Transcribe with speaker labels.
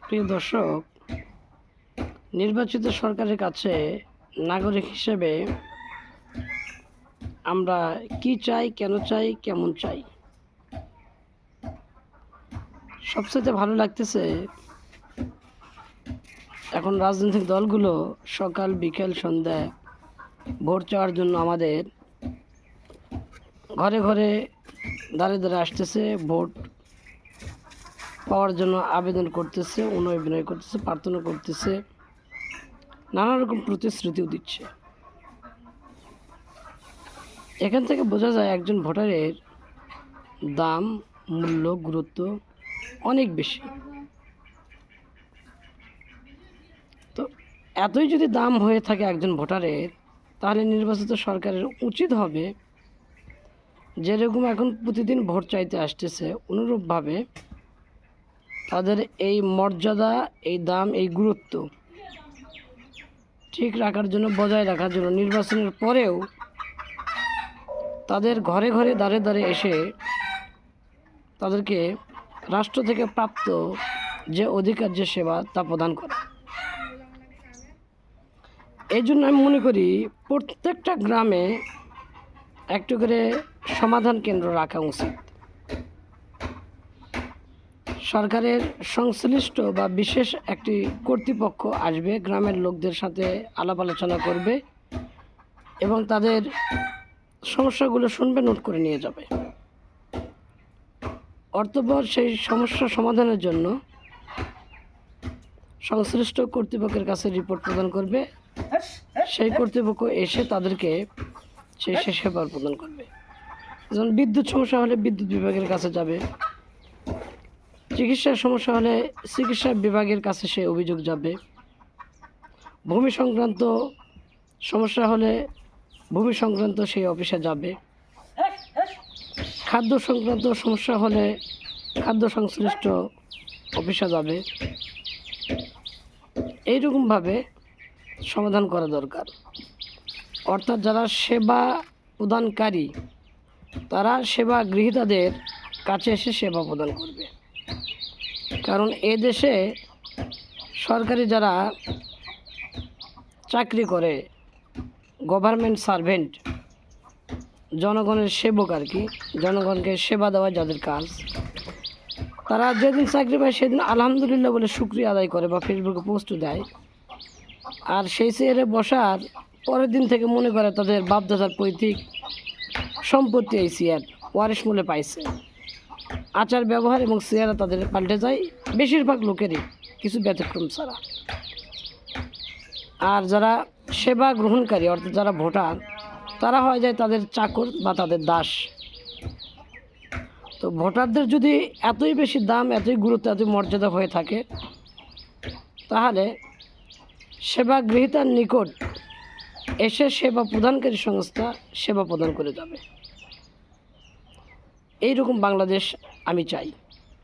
Speaker 1: প্রিয় দর্শক, নির্বাচিত সরকারের কাছে নাগরিক হিসেবে আমরা কি চাই, কেন চাই, কেমন চাই? সবচেয়ে ভালো লাগতেছে এখন রাজনৈতিক দলগুলো সকাল বিকেল সন্ধ্যায় ভোট চাওয়ার জন্য আমাদের ঘরে ঘরে দাঁড়িয়ে দাঁড়িয়ে আসতেছে, ভোট পাওয়ার জন্য আবেদন করতেছে, অনুনয় বিনয় করতেছে, প্রার্থনা করতেছে, নানা রকম প্রতিশ্রুতিও দিচ্ছে। এখান থেকে বোঝা যায় একজন ভোটারের দাম, মূল্য, গুরুত্ব অনেক বেশি। তো এতই যদি দাম হয়ে থাকে একজন ভোটারের, তাহলে নির্বাচিত সরকারের উচিত হবে যেরকম এখন প্রতিদিন ভোট চাইতে আসতেছে, অনুরূপভাবে তাদের এই মর্যাদা, এই দাম, এই গুরুত্ব ঠিক রাখার জন্য, বজায় রাখার জন্য নির্বাচনের পরেও তাদের ঘরে ঘরে দাঁড়িয়ে দাঁড়িয়ে এসে তাদেরকে রাষ্ট্র থেকে প্রাপ্ত যে অধিকার, যে সেবা, তা প্রদান করা। এই জন্য আমি মনে করি প্রত্যেকটা গ্রামে একটু করে সমাধান কেন্দ্র রাখা উচিত। সরকারের সংশ্লিষ্ট বা বিশেষ একটি কর্তৃপক্ষ আসবে, গ্রামের লোকদের সাথে আলাপ আলোচনা করবে এবং তাদের সমস্যাগুলো শুনবে, নোট করে নিয়ে যাবে। অতঃপর সেই সমস্যা সমাধানের জন্য সংশ্লিষ্ট কর্তৃপক্ষের কাছে রিপোর্ট প্রদান করবে। সেই কর্তৃপক্ষ এসে তাদেরকে সেই সেবা প্রদান করবে। যেমন বিদ্যুৎ সমস্যা হলে বিদ্যুৎ বিভাগের কাছে যাবে, চিকিৎসার সমস্যা হলে চিকিৎসা বিভাগের কাছে সে অভিযোগ যাবে, ভূমি সংক্রান্ত সমস্যা হলে ভূমি সংক্রান্ত সেই অফিসে যাবে, খাদ্য সংক্রান্ত সমস্যা হলে খাদ্য সংশ্লিষ্ট অফিসে যাবে। এইরকমভাবে সমাধান করা দরকার। অর্থাৎ যারা সেবা প্রদানকারী, তারা সেবা গ্রহীতাদের কাছে এসে সেবা প্রদান করবে। কারণ এ দেশে সরকারি যারা চাকরি করে, গভর্নমেন্ট সার্ভেন্ট, জনগণের সেবক আর কি, জনগণকে সেবা দেওয়া যাদের কাজ, তারা যেদিন চাকরি পায় সেদিন আলহামদুলিল্লাহ বলে শুকরিয়া আদায় করে বা ফেসবুকে পোস্ট দেয়। আর সেই চেয়ারে বসার পরের দিন থেকে মনে করে তাদের বাপদাদার পৈতৃক সম্পত্তি এই চেয়ার ওয়ারিশ মূলে পাইছে। আচার ব্যবহার এবং চেয়ারা তাদের পাল্টে যায়, বেশিরভাগ লোকেরই, কিছু ব্যতিক্রম ছাড়া। আর যারা সেবা গ্রহণকারী, অর্থাৎ যারা ভোটার, তারা হয়ে যায় তাদের চাকর বা তাদের দাস। তো ভোটারদের যদি এতই বেশি দাম, এতই গুরুত্ব, এতই মর্যাদা হয়ে থাকে, তাহলে সেবা গ্রহীতার নিকট এসে সেবা প্রদানকারী সংস্থা সেবা প্রদান করে যাবে। এইরকম বাংলাদেশ আমি চাই।